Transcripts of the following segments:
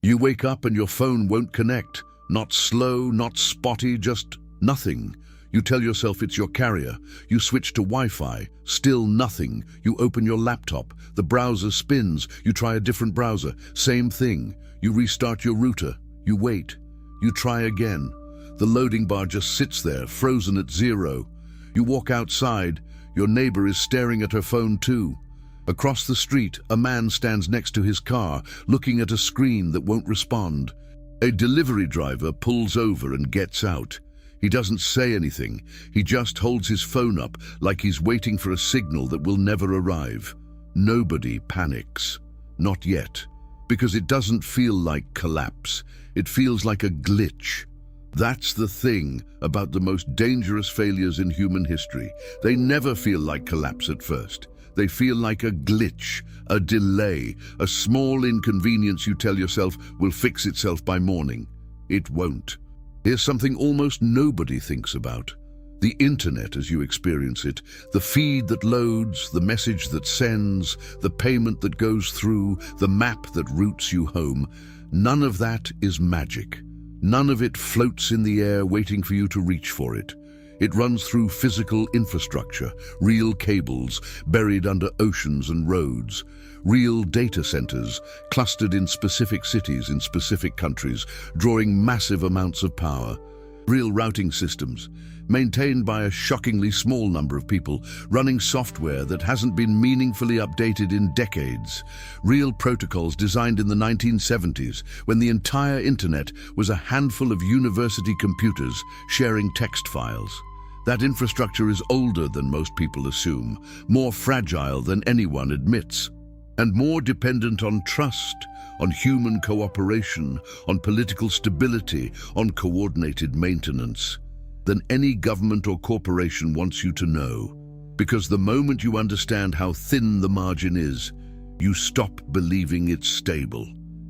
You wake up and your phone won't connect. Not slow, not spotty, just nothing. You tell yourself it's your carrier. You switch to Wi-Fi. Still nothing. You open your laptop. The browser spins. You try a different browser. Same thing. You restart your router. You wait. You try again. The loading bar just sits there, frozen at 0. You walk outside. Your neighbor is staring at her phone too. Across the street, a man stands next to his car, looking at a screen that won't respond. A delivery driver pulls over and gets out. He doesn't say anything. He just holds his phone up like he's waiting for a signal that will never arrive. Nobody panics. Not yet. Because it doesn't feel like collapse. It feels like a glitch. That's the thing about the most dangerous failures in human history. They never feel like collapse at first. They feel like a glitch, a delay, a small inconvenience you tell yourself will fix itself by morning. It won't. Here's something almost nobody thinks about. The internet as you experience it, the feed that loads, the message that sends, the payment that goes through, the map that routes you home, none of that is magic. None of it floats in the air waiting for you to reach for it. It runs through physical infrastructure, real cables buried under oceans and roads, real data centers clustered in specific cities in specific countries, drawing massive amounts of power, real routing systems maintained by a shockingly small number of people, running software that hasn't been meaningfully updated in decades, real protocols designed in the 1970s when the entire internet was a handful of university computers sharing text files. That infrastructure is older than most people assume, more fragile than anyone admits, and more dependent on trust, on human cooperation, on political stability, on coordinated maintenance, than any government or corporation wants you to know. Because the moment you understand how thin the margin is, you stop believing it's stable.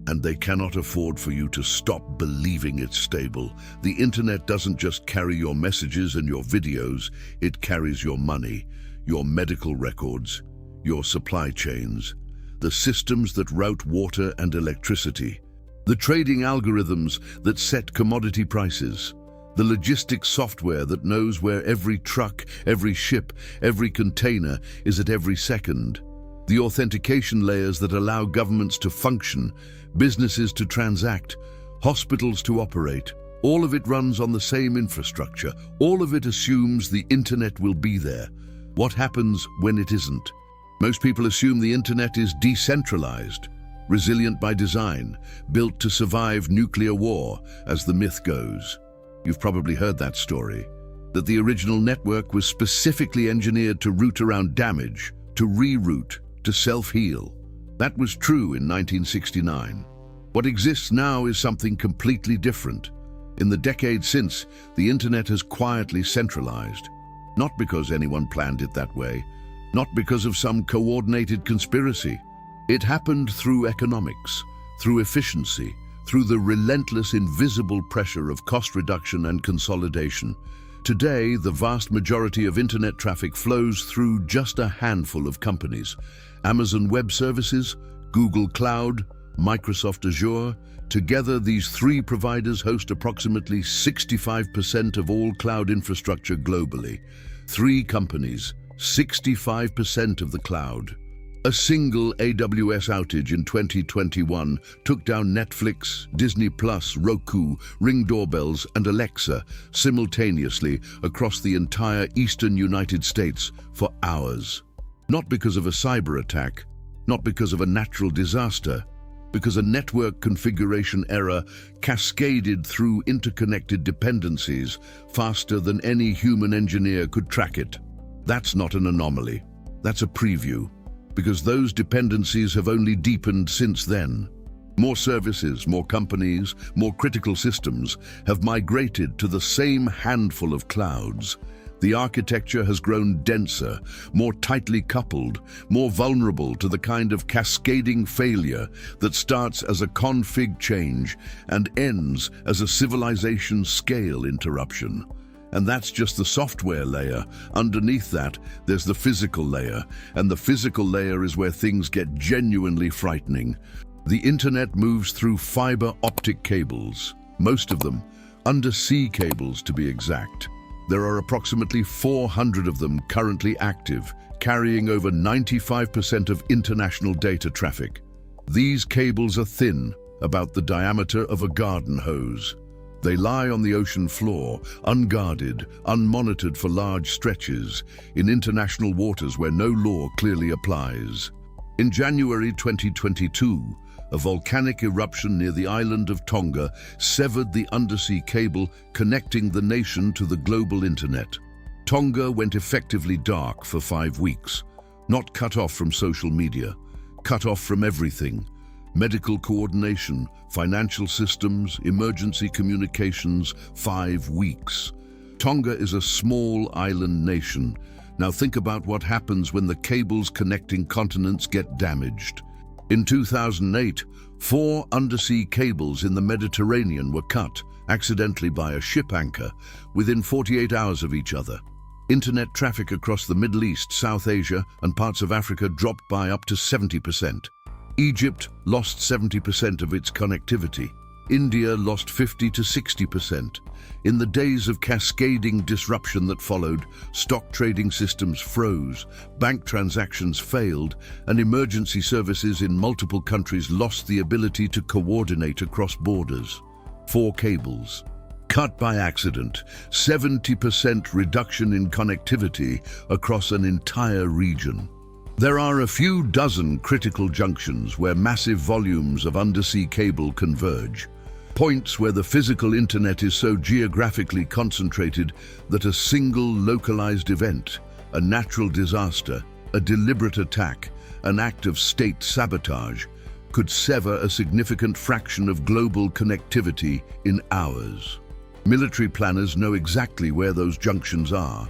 And they cannot afford for you to stop believing it's stable. The internet doesn't just carry your messages and your videos, it carries your money, your medical records, your supply chains, the systems that route water and electricity, the trading algorithms that set commodity prices, the logistics software that knows where every truck, every ship, every container is at every second, the authentication layers that allow governments to function, businesses to transact, hospitals to operate. All of it runs on the same infrastructure. All of it assumes the internet will be there. What happens when it isn't? Most people assume the internet is decentralized, resilient by design, built to survive nuclear war, as the myth goes. You've probably heard that story, that the original network was specifically engineered to route around damage, to reroute, to self-heal. That was true in 1969. What exists now is something completely different. In the decades since, the internet has quietly centralized. Not because anyone planned it that way, not because of some coordinated conspiracy. It happened through economics, through efficiency, through the relentless invisible pressure of cost reduction and consolidation. Today, the vast majority of internet traffic flows through just a handful of companies. Amazon Web Services, Google Cloud, Microsoft Azure. Together, these three providers host approximately 65% of all cloud infrastructure globally. Three companies, 65% of the cloud. A single AWS outage in 2021 took down Netflix, Disney+, Roku, Ring doorbells, and Alexa simultaneously across the entire eastern United States for hours. Not because of a cyber attack, not because of a natural disaster, because a network configuration error cascaded through interconnected dependencies faster than any human engineer could track it. That's not an anomaly. That's a preview, because those dependencies have only deepened since then. More services, more companies, more critical systems have migrated to the same handful of clouds. The architecture has grown denser, more tightly coupled, more vulnerable to the kind of cascading failure that starts as a config change and ends as a civilization scale interruption. And that's just the software layer. Underneath that, there's the physical layer, and the physical layer is where things get genuinely frightening. The internet moves through fiber optic cables, most of them undersea cables to be exact. There are approximately 400 of them currently active, carrying over 95% of international data traffic. These cables are thin, about the diameter of a garden hose. They lie on the ocean floor, unguarded, unmonitored for large stretches, in international waters where no law clearly applies. In January 2022, a volcanic eruption near the island of Tonga severed the undersea cable connecting the nation to the global internet. Tonga went effectively dark for 5 weeks, not cut off from social media, cut off from everything: medical coordination, financial systems, emergency communications. 5 weeks. Tonga is a small island nation. Now think about what happens when the cables connecting continents get damaged. In 2008, 4 undersea cables in the Mediterranean were cut, accidentally by a ship anchor, within 48 hours of each other. Internet traffic across the Middle East, South Asia, and parts of Africa dropped by up to 70%. Egypt lost 70% of its connectivity. India lost 50 to 60%. In the days of cascading disruption that followed, stock trading systems froze, bank transactions failed, and emergency services in multiple countries lost the ability to coordinate across borders. 4 cables cut by accident, 70% reduction in connectivity across an entire region. There are a few dozen critical junctions where massive volumes of undersea cable converge. Points where the physical internet is so geographically concentrated that a single localized event, a natural disaster, a deliberate attack, an act of state sabotage, could sever a significant fraction of global connectivity in hours. Military planners know exactly where those junctions are.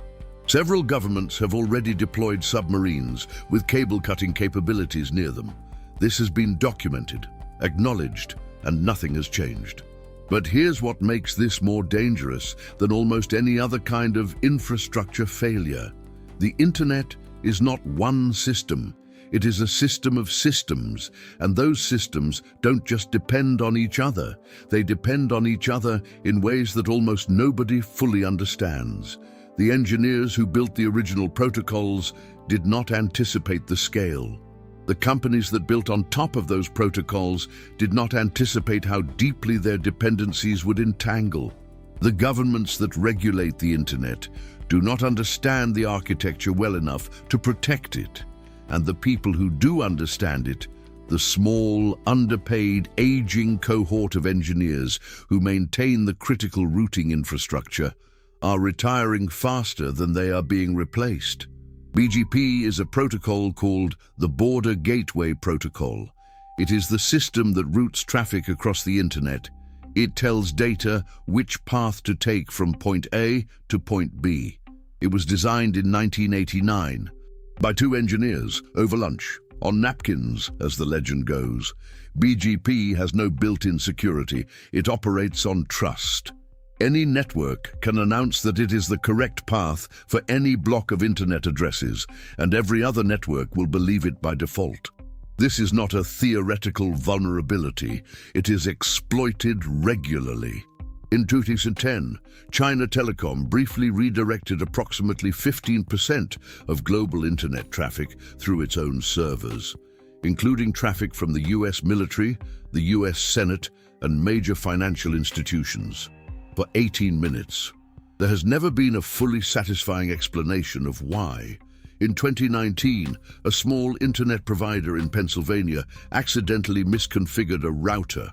Several governments have already deployed submarines with cable-cutting capabilities near them. This has been documented, acknowledged, and nothing has changed. But here's what makes this more dangerous than almost any other kind of infrastructure failure. The internet is not one system. It is a system of systems, and those systems don't just depend on each other. They depend on each other in ways that almost nobody fully understands. The engineers who built the original protocols did not anticipate the scale. The companies that built on top of those protocols did not anticipate how deeply their dependencies would entangle. The governments that regulate the internet do not understand the architecture well enough to protect it. And the people who do understand it, the small, underpaid, aging cohort of engineers who maintain the critical routing infrastructure, are retiring faster than they are being replaced. BGP is a protocol called the Border Gateway Protocol. It is the system that routes traffic across the internet. It tells data which path to take from point A to point B. It was designed in 1989 by 2 engineers over lunch, on napkins, as the legend goes. BGP has no built-in security. It operates on trust. Any network can announce that it is the correct path for any block of internet addresses, and every other network will believe it by default. This is not a theoretical vulnerability. It is exploited regularly. In 2010, China Telecom briefly redirected approximately 15% of global internet traffic through its own servers, including traffic from the US military, the US Senate, and major financial institutions. For 18 minutes. There has never been a fully satisfying explanation of why. In 2019, a small internet provider in Pennsylvania accidentally misconfigured a router.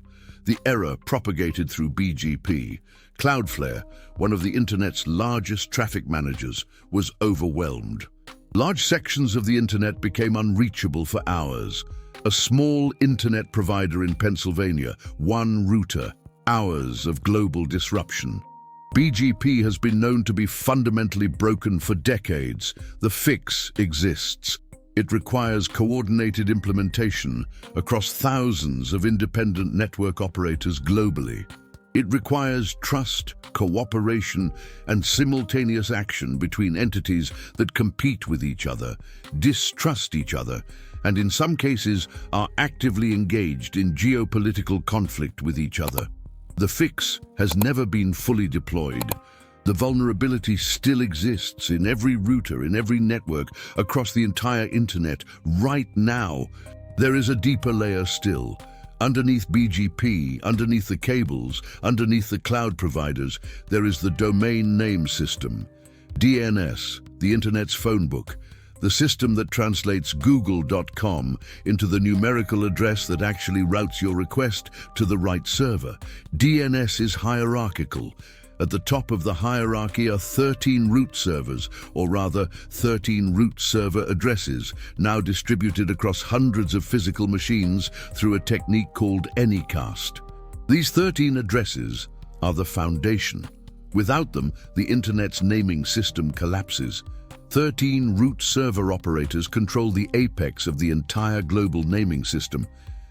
The error propagated through BGP. Cloudflare, one of the internet's largest traffic managers, was overwhelmed. Large sections of the internet became unreachable for hours. A small internet provider in Pennsylvania, one router, hours of global disruption. BGP has been known to be fundamentally broken for decades. The fix exists. It requires coordinated implementation across thousands of independent network operators globally. It requires trust, cooperation, and simultaneous action between entities that compete with each other, distrust each other, and in some cases are actively engaged in geopolitical conflict with each other. The fix has never been fully deployed. The vulnerability still exists in every router, in every network, across the entire internet, right now. There is a deeper layer still. Underneath BGP, underneath the cables, underneath the cloud providers, there is the domain name system. DNS, the Internet's phone book, the system that translates google.com into the numerical address that actually routes your request to the right server. DNS is hierarchical. At the top of the hierarchy are 13 root servers, or rather 13 root server addresses, now distributed across hundreds of physical machines through a technique called anycast. These 13 addresses are the foundation. Without them, the Internet's naming system collapses. 13 root server operators control the apex of the entire global naming system.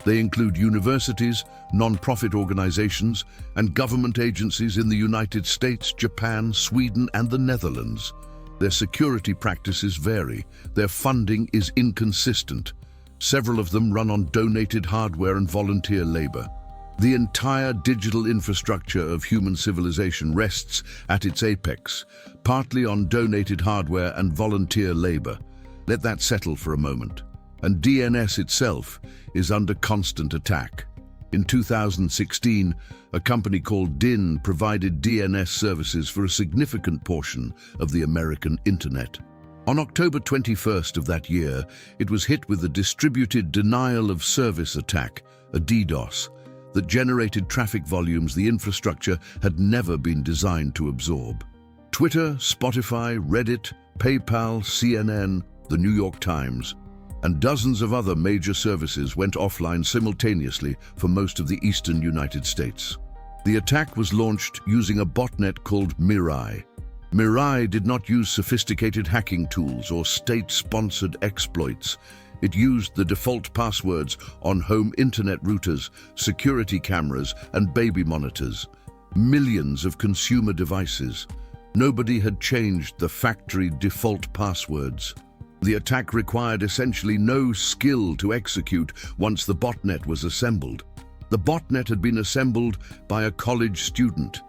They include universities, non-profit organizations, and government agencies in the United States, Japan, Sweden, and the Netherlands. Their security practices vary. Their funding is inconsistent. Several of them run on donated hardware and volunteer labor. The entire digital infrastructure of human civilization rests at its apex, partly on donated hardware and volunteer labor. Let that settle for a moment. And DNS itself is under constant attack. In 2016, a company called DIN provided DNS services for a significant portion of the American Internet. On October 21st of that year, it was hit with a distributed denial of service attack, a DDoS, that generated traffic volumes the infrastructure had never been designed to absorb. Twitter, Spotify, Reddit, PayPal, CNN, the New York Times, and dozens of other major services went offline simultaneously for most of the eastern United States. The attack was launched using a botnet called Mirai. Mirai did not use sophisticated hacking tools or state-sponsored exploits. It used the default passwords on home internet routers, security cameras, and baby monitors. Millions of consumer devices. Nobody had changed the factory default passwords. The attack required essentially no skill to execute once the botnet was assembled. The botnet had been assembled by a college student.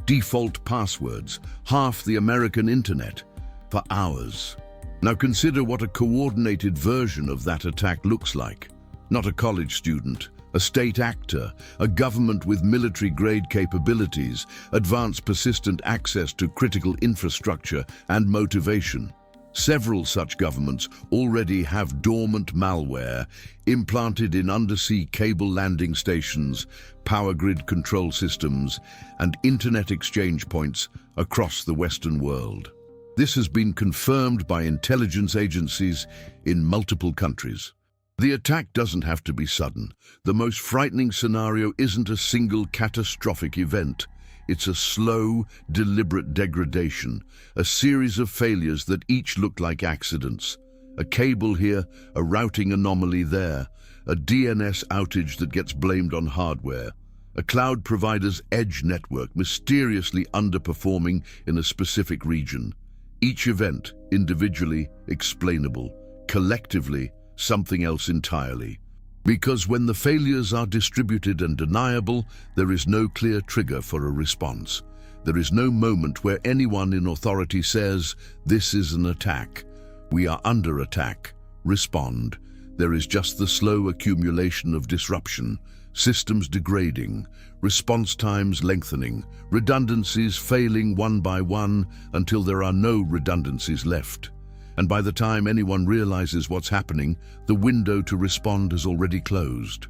Default passwords, half the American internet, for hours. Now consider what a coordinated version of that attack looks like. Not a college student, a state actor, a government with military-grade capabilities, advanced persistent access to critical infrastructure, and motivation. Several such governments already have dormant malware implanted in undersea cable landing stations, power grid control systems, and internet exchange points across the Western world. This has been confirmed by intelligence agencies in multiple countries. The attack doesn't have to be sudden. The most frightening scenario isn't a single catastrophic event. It's a slow, deliberate degradation, a series of failures that each look like accidents. A cable here, a routing anomaly there, a DNS outage that gets blamed on hardware, a cloud provider's edge network mysteriously underperforming in a specific region. Each event, individually, explainable, collectively, something else entirely. Because when the failures are distributed and deniable, there is no clear trigger for a response. There is no moment where anyone in authority says, "This is an attack. We are under attack. Respond." There is just the slow accumulation of disruption, systems degrading, response times lengthening, redundancies failing one by one until there are no redundancies left. And by the time anyone realizes what's happening, the window to respond has already closed.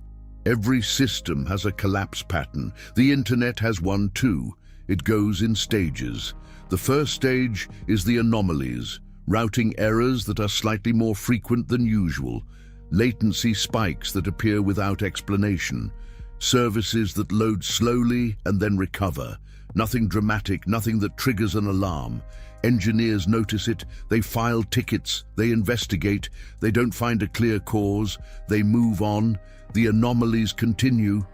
Every system has a collapse pattern. The internet has one too. It goes in stages. The first stage is the anomalies, routing errors that are slightly more frequent than usual, latency spikes that appear without explanation, services that load slowly and then recover. Nothing dramatic, nothing that triggers an alarm. Engineers notice it, they file tickets, they investigate, they don't find a clear cause, they move on, the anomalies continue.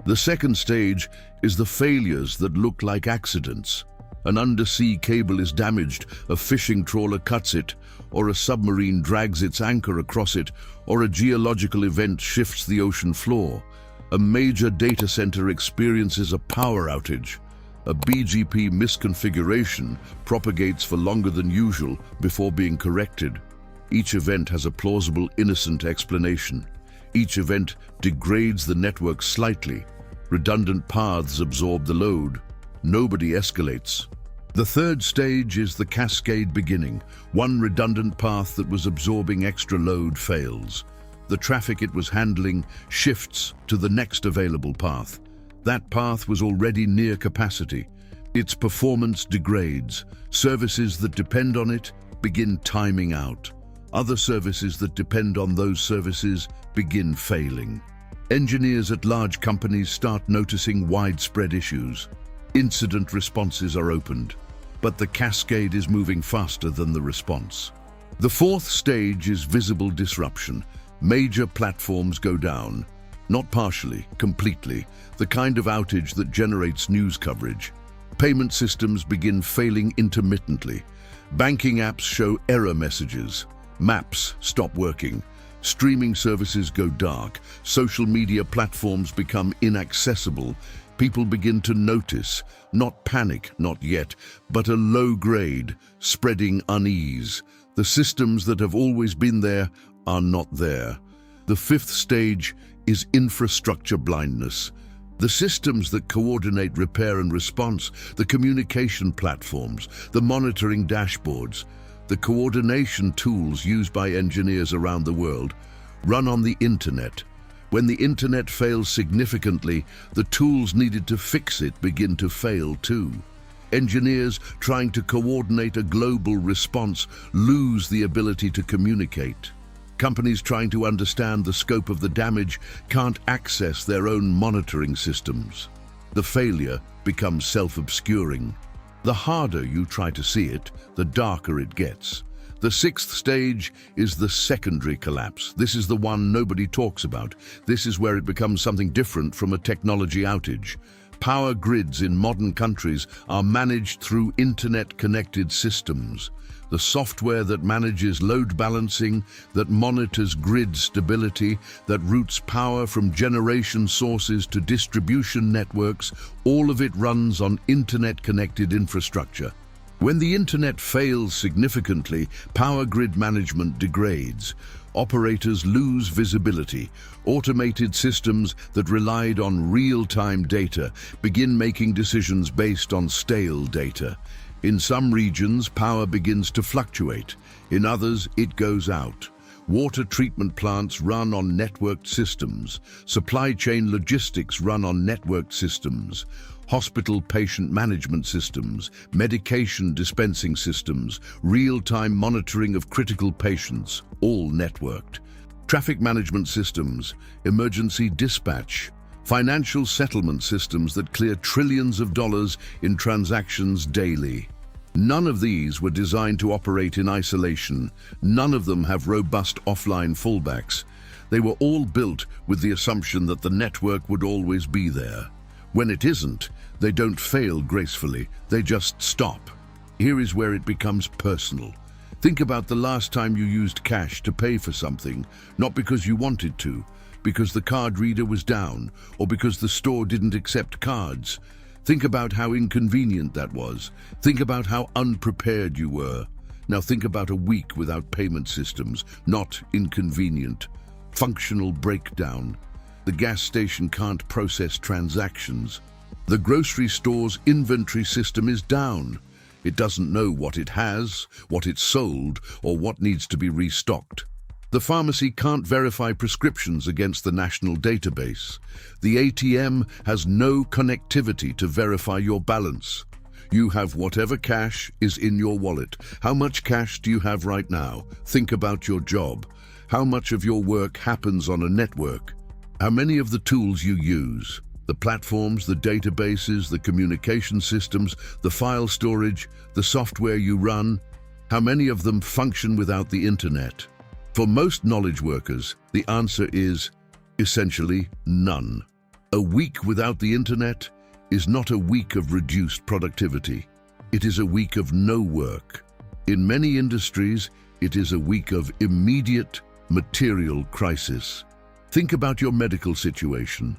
The second stage is the failures that look like accidents. An undersea cable is damaged, a fishing trawler cuts it, or a submarine drags its anchor across it, or a geological event shifts the ocean floor. A major data center experiences a power outage. A BGP misconfiguration propagates for longer than usual before being corrected. Each event has a plausible, innocent explanation. Each event degrades the network slightly. Redundant paths absorb the load. Nobody escalates. The third stage is the cascade beginning. One redundant path that was absorbing extra load fails. The traffic it was handling shifts to the next available path. That path was already near capacity. Its performance degrades. Services that depend on it begin timing out. Other services that depend on those services begin failing. Engineers at large companies start noticing widespread issues. Incident responses are opened, but the cascade is moving faster than the response. The fourth stage is visible disruption. Major platforms go down. Not partially, completely, the kind of outage that generates news coverage. Payment systems begin failing intermittently. Banking apps show error messages. Maps stop working. Streaming services go dark. Social media platforms become inaccessible. People begin to notice, not panic, not yet, but a low grade, spreading unease. The systems that have always been there are not there. The fifth stage is infrastructure blindness. The systems that coordinate repair and response, the communication platforms, the monitoring dashboards, the coordination tools used by engineers around the world, run on the internet. When the internet fails significantly, the tools needed to fix it begin to fail too. Engineers trying to coordinate a global response lose the ability to communicate. Companies trying to understand the scope of the damage can't access their own monitoring systems. The failure becomes self-obscuring. The harder you try to see it, the darker it gets. The sixth stage is the secondary collapse. This is the one nobody talks about. This is where it becomes something different from a technology outage. Power grids in modern countries are managed through internet-connected systems. The software that manages load balancing, that monitors grid stability, that routes power from generation sources to distribution networks, all of it runs on internet-connected infrastructure. When the internet fails significantly, power grid management degrades. Operators lose visibility. Automated systems that relied on real-time data begin making decisions based on stale data. In some regions, power begins to fluctuate. In others, it goes out. Water treatment plants run on networked systems. Supply chain logistics run on networked systems. Hospital patient management systems, medication dispensing systems, real-time monitoring of critical patients, all networked. Traffic management systems, emergency dispatch, financial settlement systems that clear trillions of dollars in transactions daily. None of these were designed to operate in isolation. None of them have robust offline fallbacks. They were all built with the assumption that the network would always be there. When it isn't, they don't fail gracefully, they just stop. Here is where it becomes personal. Think about the last time you used cash to pay for something, not because you wanted to, because the card reader was down, or because the store didn't accept cards. Think about how inconvenient that was. Think about how unprepared you were. Now think about a week without payment systems, not inconvenient. Functional breakdown. The gas station can't process transactions. The grocery store's inventory system is down. It doesn't know what it has, what it's sold, or what needs to be restocked. The pharmacy can't verify prescriptions against the national database. The ATM has no connectivity to verify your balance. You have whatever cash is in your wallet. How much cash do you have right now? Think about your job. How much of your work happens on a network? How many of the tools you use, the platforms, the databases, the communication systems, the file storage, the software you run, how many of them function without the internet? For most knowledge workers, the answer is essentially none. A week without the internet is not a week of reduced productivity. It is a week of no work. In many industries, it is a week of immediate material crisis. Think about your medical situation.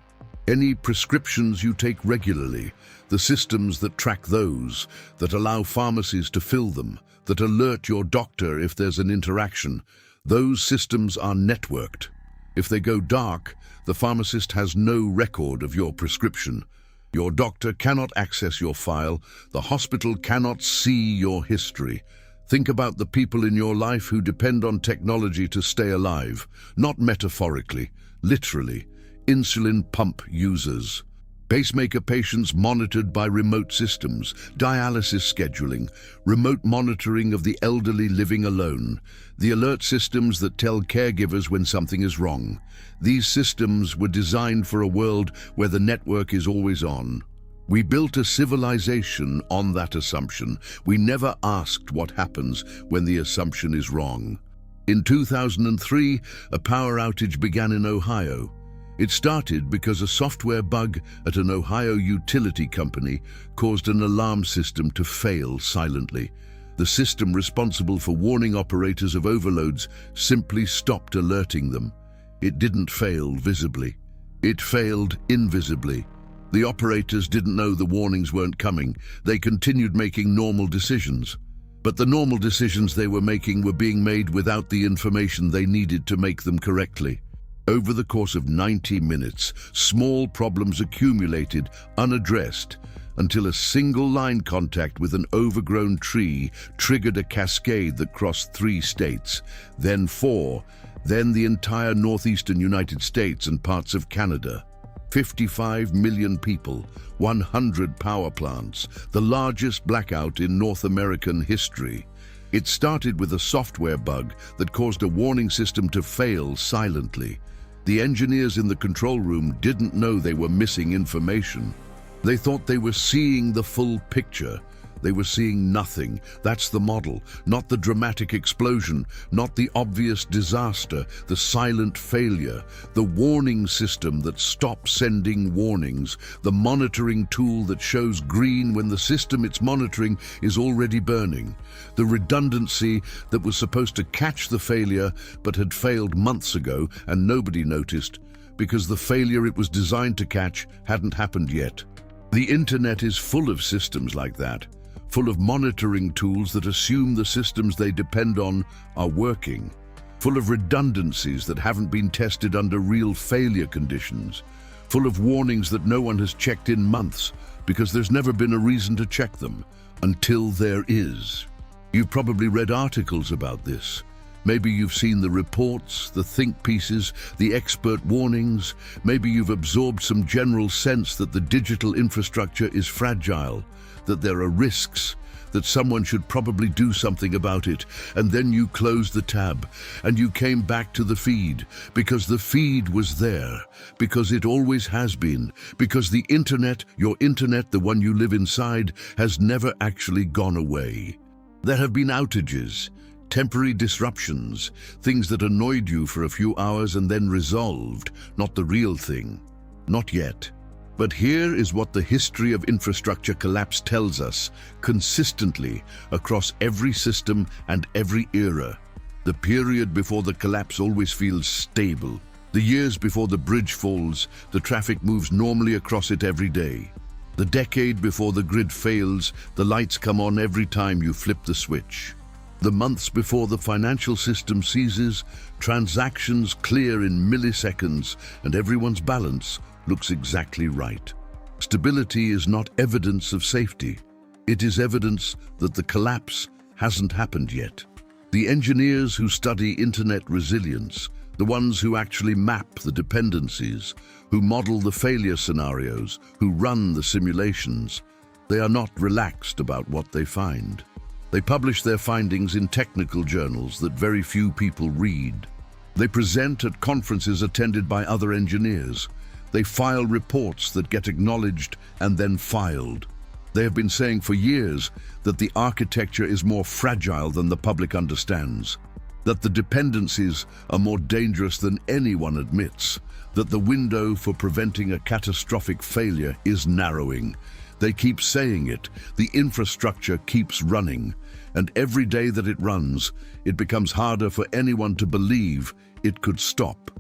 Any prescriptions you take regularly, the systems that track those, that allow pharmacies to fill them, that alert your doctor if there's an interaction, those systems are networked. If they go dark, the pharmacist has no record of your prescription. Your doctor cannot access your file. The hospital cannot see your history. Think about the people in your life who depend on technology to stay alive, not metaphorically, literally. Insulin pump users, pacemaker patients monitored by remote systems, dialysis scheduling, remote monitoring of the elderly living alone, the alert systems that tell caregivers when something is wrong. These systems were designed for a world where the network is always on. We built a civilization on that assumption. We never asked what happens when the assumption is wrong. In 2003, a power outage began in Ohio. It started because a software bug at an Ohio utility company caused an alarm system to fail silently. The system responsible for warning operators of overloads simply stopped alerting them. It didn't fail visibly. It failed invisibly. The operators didn't know the warnings weren't coming. They continued making normal decisions. But the normal decisions they were making were being made without the information they needed to make them correctly. Over the course of 90 minutes, small problems accumulated, unaddressed, until a single line contact with an overgrown tree triggered a cascade that crossed 3 states, then 4, then the entire northeastern United States and parts of Canada. 55 million people, 100 power plants, the largest blackout in North American history. It started with a software bug that caused a warning system to fail silently. The engineers in the control room didn't know they were missing information. They thought they were seeing the full picture. They were seeing nothing. That's the model, not the dramatic explosion, not the obvious disaster, the silent failure, the warning system that stops sending warnings, the monitoring tool that shows green when the system it's monitoring is already burning, the redundancy that was supposed to catch the failure but had failed months ago and nobody noticed because the failure it was designed to catch hadn't happened yet. The internet is full of systems like that. Full of monitoring tools that assume the systems they depend on are working, full of redundancies that haven't been tested under real failure conditions, full of warnings that no one has checked in months because there's never been a reason to check them, until there is. You've probably read articles about this. Maybe you've seen the reports, the think pieces, the expert warnings. Maybe you've absorbed some general sense that the digital infrastructure is fragile, that there are risks, that someone should probably do something about it, and then you closed the tab, and you came back to the feed, because the feed was there, because it always has been, because the internet, your internet, the one you live inside, has never actually gone away. There have been outages, temporary disruptions, things that annoyed you for a few hours and then resolved, not the real thing. Not yet. But here is what the history of infrastructure collapse tells us, consistently, across every system and every era. The period before the collapse always feels stable. The years before the bridge falls, the traffic moves normally across it every day. The decade before the grid fails, the lights come on every time you flip the switch. The months before the financial system seizes, transactions clear in milliseconds, and everyone's balance looks exactly right. Stability is not evidence of safety. It is evidence that the collapse hasn't happened yet. The engineers who study internet resilience, the ones who actually map the dependencies, who model the failure scenarios, who run the simulations, they are not relaxed about what they find. They publish their findings in technical journals that very few people read. They present at conferences attended by other engineers. They file reports that get acknowledged and then filed. They have been saying for years that the architecture is more fragile than the public understands. that the dependencies are more dangerous than anyone admits, that the window for preventing a catastrophic failure is narrowing. They keep saying it, the infrastructure keeps running, and every day that it runs, it becomes harder for anyone to believe it could stop.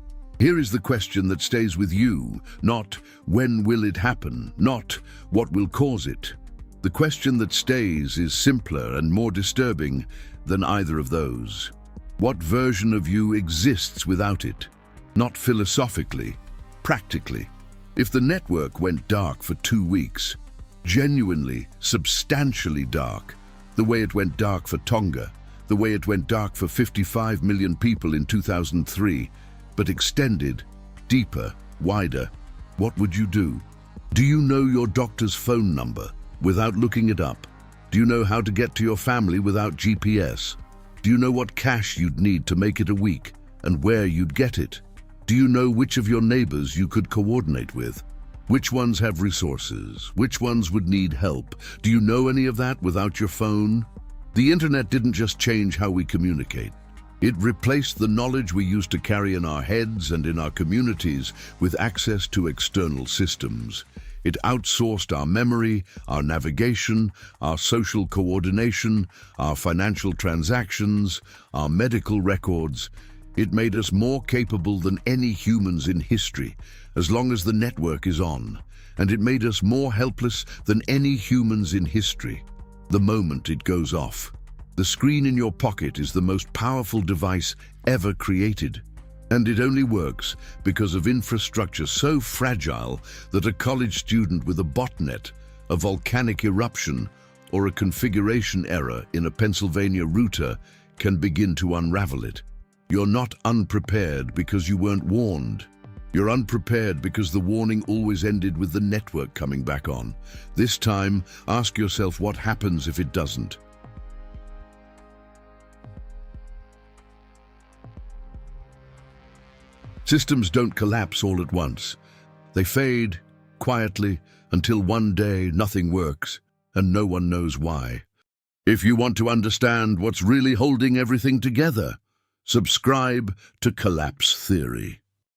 Here is the question that stays with you, not when will it happen, not what will cause it. The question that stays is simpler and more disturbing than either of those. What version of you exists without it? Not philosophically, practically. If the network went dark for 2 weeks, genuinely, substantially dark, the way it went dark for Tonga, the way it went dark for 55 million people in 2003, but extended, deeper, wider, what would you do? Do you know your doctor's phone number without looking it up? Do you know how to get to your family without GPS? Do you know what cash you'd need to make it a week and where you'd get it? Do you know which of your neighbors you could coordinate with? Which ones have resources? Which ones would need help? Do you know any of that without your phone? The internet didn't just change how we communicate. It replaced the knowledge we used to carry in our heads and in our communities with access to external systems. It outsourced our memory, our navigation, our social coordination, our financial transactions, our medical records. It made us more capable than any humans in history, as long as the network is on. And it made us more helpless than any humans in history, the moment it goes off. The screen in your pocket is the most powerful device ever created. And it only works because of infrastructure so fragile that a college student with a botnet, a volcanic eruption, or a configuration error in a Pennsylvania router can begin to unravel it. You're not unprepared because you weren't warned. You're unprepared because the warning always ended with the network coming back on. This time, ask yourself what happens if it doesn't. Systems don't collapse all at once. They fade, quietly, until one day nothing works, and no one knows why. If you want to understand what's really holding everything together, subscribe to Collapse Theory.